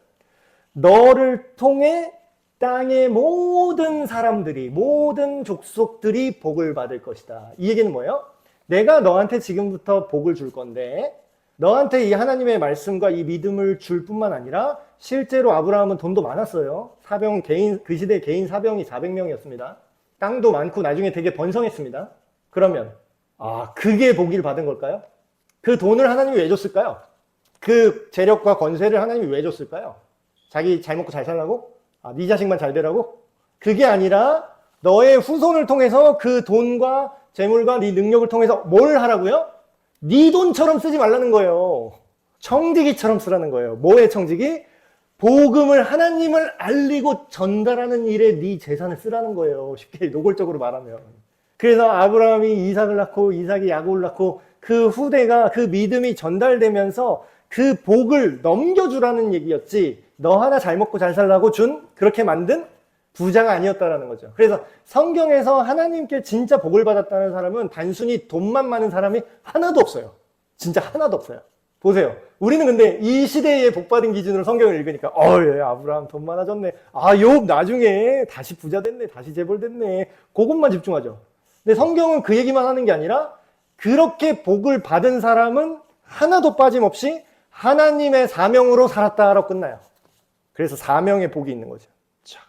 너를 통해 땅의 모든 사람들이, 모든 족속들이 복을 받을 것이다. 이 얘기는 뭐예요? 내가 너한테 지금부터 복을 줄 건데 너한테 이 하나님의 말씀과 이 믿음을 줄 뿐만 아니라 실제로 아브라함은 돈도 많았어요. 사병 개인, 그 시대 개인 사병이 400명이었습니다. 땅도 많고 나중에 되게 번성했습니다. 그러면 그게 복을 받은 걸까요? 그 돈을 하나님이 왜 줬을까요? 그 재력과 권세를 하나님이 왜 줬을까요? 자기 잘 먹고 잘 살라고? 네 자식만 잘 되라고? 그게 아니라 너의 후손을 통해서 그 돈과 재물과 네 능력을 통해서 뭘 하라고요? 네 돈처럼 쓰지 말라는 거예요. 청지기처럼 쓰라는 거예요. 뭐의 청지기? 복음을 하나님을 알리고 전달하는 일에 네 재산을 쓰라는 거예요. 쉽게 노골적으로 말하면. 그래서 아브라함이 이삭을 낳고 이삭이 야곱을 낳고 그 후대가 그 믿음이 전달되면서 그 복을 넘겨주라는 얘기였지 너 하나 잘 먹고 잘 살라고 준 그렇게 만든 부자가 아니었다라는 거죠. 그래서 성경에서 하나님께 진짜 복을 받았다는 사람은 단순히 돈만 많은 사람이 하나도 없어요. 진짜 하나도 없어요. 보세요. 우리는 근데 이 시대에 복 받은 기준으로 성경을 읽으니까 예, 아브라함 돈 많아졌네. 욥 나중에 다시 부자 됐네. 다시 재벌 됐네. 그것만 집중하죠. 근데 성경은 그 얘기만 하는 게 아니라 그렇게 복을 받은 사람은 하나도 빠짐없이 하나님의 사명으로 살았다라고 끝나요. 그래서 사명의 복이 있는 거죠.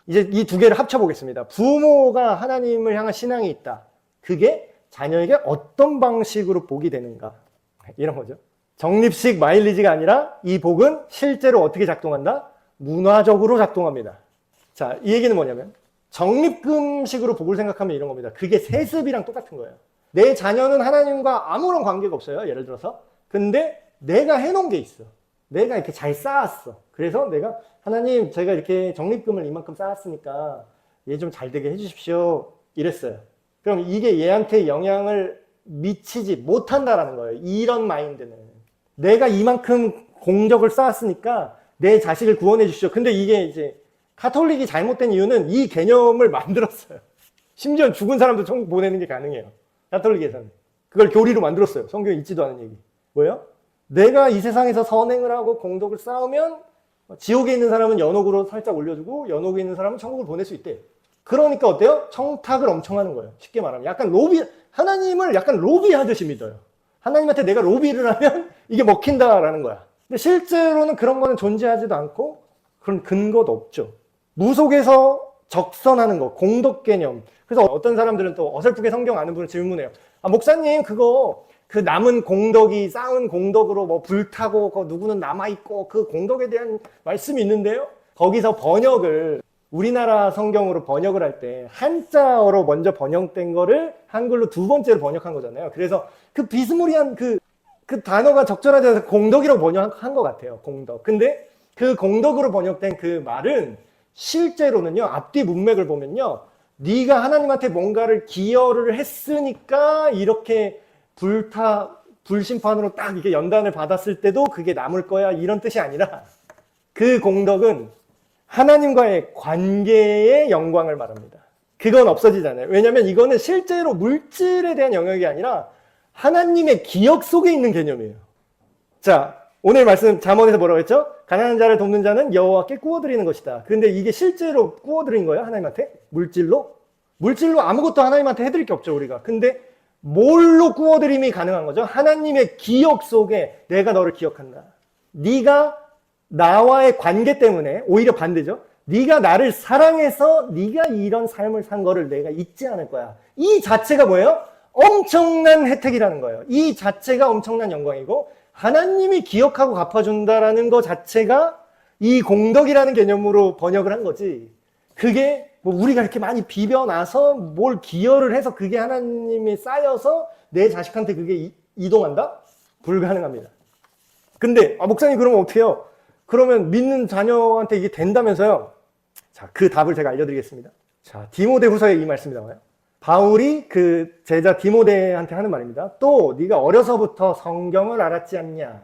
이제 이 두 개를 합쳐보겠습니다. 부모가 하나님을 향한 신앙이 있다. 그게 자녀에게 어떤 방식으로 복이 되는가. 이런 거죠. 적립식 마일리지가 아니라 이 복은 실제로 어떻게 작동한다? 문화적으로 작동합니다. 자, 이 얘기는 뭐냐면 적립금식으로 복을 생각하면 이런 겁니다. 그게 세습이랑 똑같은 거예요. 내 자녀는 하나님과 아무런 관계가 없어요. 예를 들어서. 근데 내가 해놓은 게 있어. 내가 이렇게 잘 쌓았어. 그래서 내가 하나님 제가 이렇게 적립금을 이만큼 쌓았으니까 얘 좀 잘 되게 해주십시오. 이랬어요. 그럼 이게 얘한테 영향을 미치지 못한다라는 거예요. 이런 마인드는. 내가 이만큼 공적을 쌓았으니까 내 자식을 구원해 주십시오. 근데 이게 이제 가톨릭이 잘못된 이유는 이 개념을 만들었어요. 심지어 죽은 사람도 천국 보내는 게 가능해요. 가톨릭에서는. 그걸 교리로 만들었어요. 성경에 있지도 않은 얘기. 뭐예요? 내가 이 세상에서 선행을 하고 공덕을 쌓으면 지옥에 있는 사람은 연옥으로 살짝 올려주고 연옥에 있는 사람은 천국을 보낼 수 있대. 그러니까 어때요? 청탁을 엄청 하는 거예요. 쉽게 말하면. 약간 하나님을 약간 로비하듯이 믿어요. 하나님한테 내가 로비를 하면 이게 먹힌다라는 거야. 근데 실제로는 그런 거는 존재하지도 않고 그런 근거도 없죠. 무속에서 적선하는 거, 공덕 개념. 그래서 어떤 사람들은 또 어설프게 성경 아는 분을 질문해요. 아, 목사님, 그거 그 남은 공덕이 쌓은 공덕으로 뭐 불타고 그 누구는 남아있고 그 공덕에 대한 말씀이 있는데요? 거기서 번역을 우리나라 성경으로 번역을 할 때 한자어로 먼저 번역된 거를 한글로 두 번째로 번역한 거잖아요. 그래서 그 비스무리한 그 단어가 적절하지 않아서 공덕이라고 번역한 것 같아요. 공덕. 근데 그 공덕으로 번역된 그 말은 실제로는요, 앞뒤 문맥을 보면요, 네가 하나님한테 뭔가를 기여를 했으니까 이렇게 불심판으로 딱 이게 연단을 받았을 때도 그게 남을 거야, 이런 뜻이 아니라 그 공덕은 하나님과의 관계의 영광을 말합니다. 그건 없어지잖아요. 왜냐하면 이거는 실제로 물질에 대한 영역이 아니라 하나님의 기억 속에 있는 개념이에요. 자, 오늘 말씀 잠언에서 뭐라고 했죠? 가난한 자를 돕는 자는 여호와께 구워드리는 것이다. 그런데 이게 실제로 구워드린 거예요? 하나님한테? 물질로? 물질로 아무것도 하나님한테 해드릴 게 없죠, 우리가. 근데 뭘로 구워드림이 가능한 거죠? 하나님의 기억 속에 내가 너를 기억한다. 네가 나와의 관계 때문에 오히려 반대죠. 네가 나를 사랑해서 네가 이런 삶을 산 거를 내가 잊지 않을 거야. 이 자체가 뭐예요? 엄청난 혜택이라는 거예요. 이 자체가 엄청난 영광이고 하나님이 기억하고 갚아준다라는 것 자체가 이 공덕이라는 개념으로 번역을 한 거지. 그게 뭐 우리가 이렇게 많이 비벼놔서 뭘 기여를 해서 그게 하나님이 쌓여서 내 자식한테 그게 이동한다? 불가능합니다. 근데 목사님 그러면 어떻게 해요? 그러면 믿는 자녀한테 이게 된다면서요? 자, 그 답을 제가 알려드리겠습니다. 자, 디모데후서에 이 말씀이 나와요. 바울이 그 제자 디모데한테 하는 말입니다. 또 네가 어려서부터 성경을 알았지 않냐?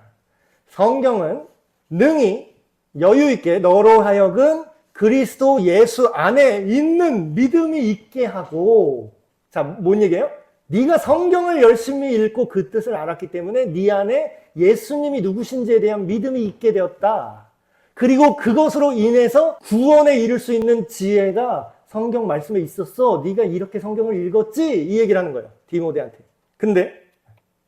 성경은 능히 여유 있게 너로 하여금 그리스도 예수 안에 있는 믿음이 있게 하고, 자, 뭔 얘기예요? 네가 성경을 열심히 읽고 그 뜻을 알았기 때문에 네 안에 예수님이 누구신지에 대한 믿음이 있게 되었다. 그리고 그것으로 인해서 구원에 이를 수 있는 지혜가 성경 말씀에 있었어. 네가 이렇게 성경을 읽었지? 이 얘기를 하는 거예요. 디모데한테. 근데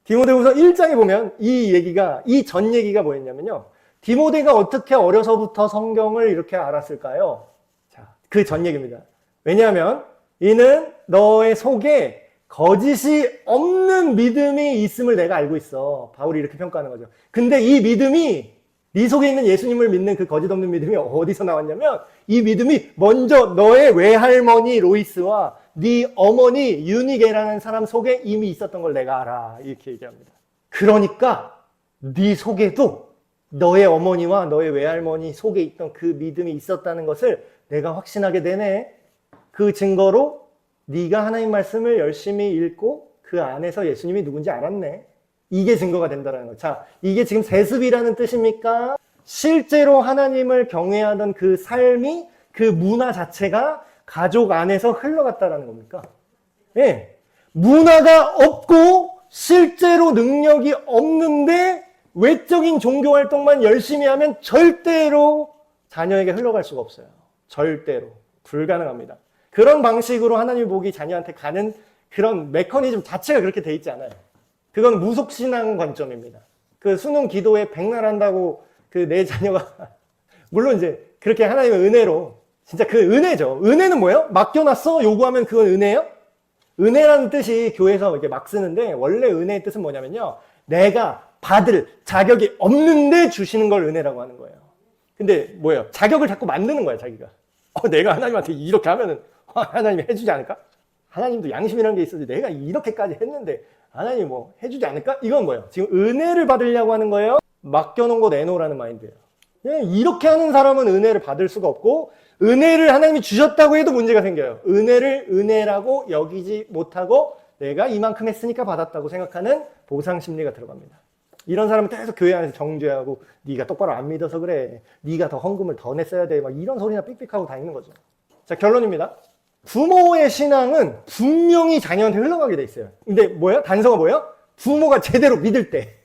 디모데후서 1장에 보면 이 전 얘기가 뭐였냐면요. 디모데가 어떻게 어려서부터 성경을 이렇게 알았을까요? 자, 그 전 얘기입니다. 왜냐하면 이는 너의 속에 거짓이 없는 믿음이 있음을 내가 알고 있어. 바울이 이렇게 평가하는 거죠. 근데 이 믿음이 네 속에 있는 예수님을 믿는 그 거짓 없는 믿음이 어디서 나왔냐면 이 믿음이 먼저 너의 외할머니 로이스와 네 어머니 유니게라는 사람 속에 이미 있었던 걸 내가 알아. 이렇게 얘기합니다. 그러니까 네 속에도 너의 어머니와 너의 외할머니 속에 있던 그 믿음이 있었다는 것을 내가 확신하게 되네. 그 증거로 네가 하나님 말씀을 열심히 읽고 그 안에서 예수님이 누군지 알았네. 이게 증거가 된다는 거예요. 자, 이게 지금 세습이라는 뜻입니까? 실제로 하나님을 경외하던 그 삶이, 그 문화 자체가 가족 안에서 흘러갔다는 겁니까? 예. 문화가 없고 실제로 능력이 없는데 외적인 종교 활동만 열심히 하면 절대로 자녀에게 흘러갈 수가 없어요. 절대로. 불가능합니다. 그런 방식으로 하나님의 복이 자녀한테 가는 그런 메커니즘 자체가 그렇게 돼 있지 않아요. 그건 무속신앙 관점입니다. 그 수능 기도에 백날 한다고 그 내 자녀가 물론 이제 그렇게 하나님의 은혜로 진짜 그 은혜죠. 은혜는 뭐예요? 맡겨놨어? 요구하면 그건 은혜예요? 은혜라는 뜻이 교회에서 이렇게 막 쓰는데 원래 은혜의 뜻은 뭐냐면요. 내가 받을 자격이 없는데 주시는 걸 은혜라고 하는 거예요. 근데 뭐예요? 자격을 자꾸 만드는 거야, 자기가. 내가 하나님한테 이렇게 하면은 하나님이 해주지 않을까? 하나님도 양심이라는 게 있어서 내가 이렇게까지 했는데 하나님이 뭐 해주지 않을까? 이건 뭐예요? 지금 은혜를 받으려고 하는 거예요? 맡겨놓은 거 내놓으라는 마인드예요. 이렇게 하는 사람은 은혜를 받을 수가 없고 은혜를 하나님이 주셨다고 해도 문제가 생겨요. 은혜를 은혜라고 여기지 못하고 내가 이만큼 했으니까 받았다고 생각하는 보상 심리가 들어갑니다. 이런 사람은 계속 교회 안에서 정죄하고 네가 똑바로 안 믿어서 그래. 네가 더 헌금을 더 냈어야 돼. 막 이런 소리나 삑삑하고 다니는 거죠. 자, 결론입니다. 부모의 신앙은 분명히 자녀한테 흘러가게 돼 있어요. 근데 뭐예요? 단서가 뭐예요? 부모가 제대로 믿을 때.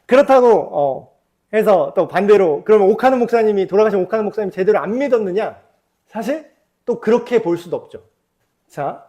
그렇다고 해서 또 반대로 그러면 돌아가신 오카는 목사님이 제대로 안 믿었느냐? 사실 또 그렇게 볼 수도 없죠. 자,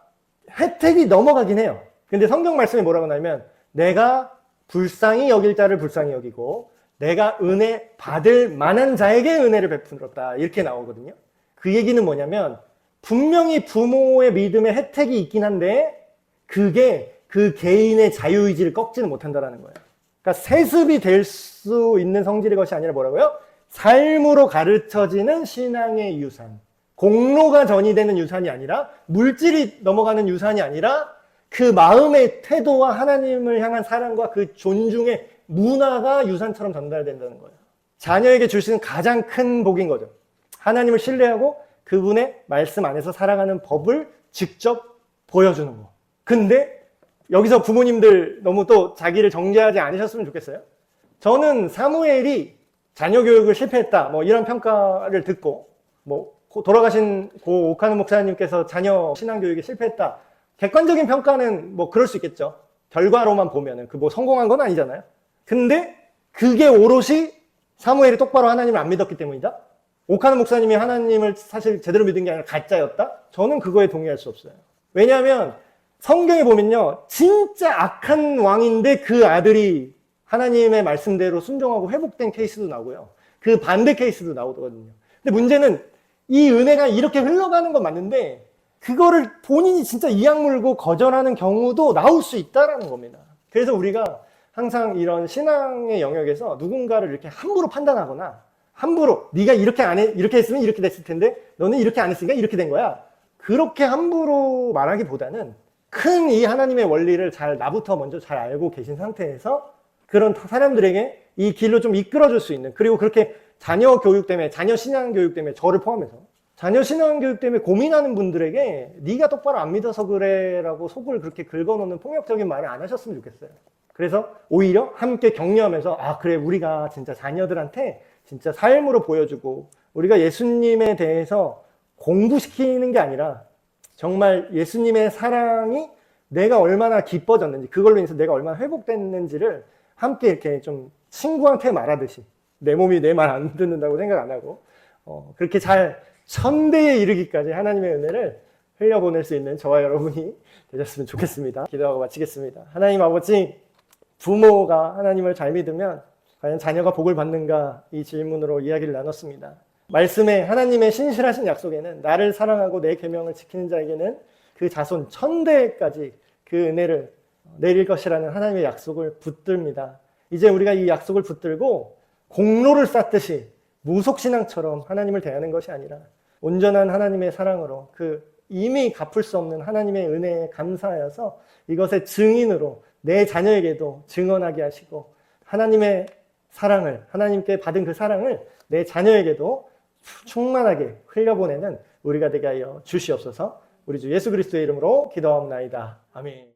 혜택이 넘어가긴 해요. 근데 성경 말씀이 뭐라고 하냐면 내가 불쌍히 여길 자를 불쌍히 여기고 내가 은혜 받을 만한 자에게 은혜를 베풀었다. 이렇게 나오거든요. 그 얘기는 뭐냐면 분명히 부모의 믿음에 혜택이 있긴 한데 그게 그 개인의 자유의지를 꺾지는 못한다는 거예요. 그러니까 세습이 될 수 있는 성질의 것이 아니라 뭐라고요? 삶으로 가르쳐지는 신앙의 유산. 공로가 전이되는 유산이 아니라, 물질이 넘어가는 유산이 아니라 그 마음의 태도와 하나님을 향한 사랑과 그 존중의 문화가 유산처럼 전달된다는 거예요. 자녀에게 줄 수 있는 가장 큰 복인 거죠. 하나님을 신뢰하고 그분의 말씀 안에서 살아가는 법을 직접 보여주는 거. 근데 여기서 부모님들 너무 또 자기를 정죄하지 않으셨으면 좋겠어요. 저는 사무엘이 자녀 교육을 실패했다, 뭐 이런 평가를 듣고, 뭐 돌아가신 고 오카노 목사님께서 자녀 신앙 교육에 실패했다, 객관적인 평가는 뭐 그럴 수 있겠죠. 결과로만 보면은 그 뭐 성공한 건 아니잖아요. 근데 그게 오롯이 사무엘이 똑바로 하나님을 안 믿었기 때문이다. 오카노 목사님이 하나님을 사실 제대로 믿은 게 아니라 가짜였다. 저는 그거에 동의할 수 없어요. 왜냐하면 성경에 보면요, 진짜 악한 왕인데 그 아들이 하나님의 말씀대로 순종하고 회복된 케이스도 나오고요, 그 반대 케이스도 나오거든요. 근데 문제는 이 은혜가 이렇게 흘러가는 건 맞는데 그거를 본인이 진짜 이악 물고 거절하는 경우도 나올 수 있다는 겁니다. 그래서 우리가 항상 이런 신앙의 영역에서 누군가를 이렇게 함부로 판단하거나, 함부로 네가 이렇게 안 해, 이렇게 했으면 이렇게 됐을 텐데 너는 이렇게 안 했으니까 이렇게 된 거야, 그렇게 함부로 말하기보다는 큰 이 하나님의 원리를 잘 나부터 먼저 잘 알고 계신 상태에서 그런 사람들에게 이 길로 좀 이끌어줄 수 있는, 그리고 그렇게 자녀 교육 때문에, 자녀 신앙 교육 때문에, 저를 포함해서 자녀 신앙 교육 때문에 고민하는 분들에게 네가 똑바로 안 믿어서 그래 라고 속을 그렇게 긁어놓는 폭력적인 말을 안 하셨으면 좋겠어요. 그래서 오히려 함께 격려하면서, 아 그래, 우리가 진짜 자녀들한테 진짜 삶으로 보여주고, 우리가 예수님에 대해서 공부시키는 게 아니라 정말 예수님의 사랑이 내가 얼마나 기뻐졌는지, 그걸로 인해서 내가 얼마나 회복됐는지를 함께 이렇게 좀 친구한테 말하듯이, 내 몸이 내 말 안 듣는다고 생각 안 하고 그렇게 잘 천대에 이르기까지 하나님의 은혜를 흘려보낼 수 있는 저와 여러분이 되셨으면 좋겠습니다. 기도하고 마치겠습니다. 하나님 아버지, 부모가 하나님을 잘 믿으면 과연 자녀가 복을 받는가, 이 질문으로 이야기를 나눴습니다. 말씀에 하나님의 신실하신 약속에는 나를 사랑하고 내 계명을 지키는 자에게는 그 자손 천대까지 그 은혜를 내릴 것이라는 하나님의 약속을 붙듭니다. 이제 우리가 이 약속을 붙들고 공로를 쌓듯이 무속신앙처럼 하나님을 대하는 것이 아니라 온전한 하나님의 사랑으로 그 이미 갚을 수 없는 하나님의 은혜에 감사하여서 이것의 증인으로 내 자녀에게도 증언하게 하시고, 하나님의 사랑을, 하나님께 받은 그 사랑을 내 자녀에게도 충만하게 흘려보내는 우리가 되게 하여 주시옵소서. 우리 주 예수 그리스도의 이름으로 기도하옵나이다. 아멘.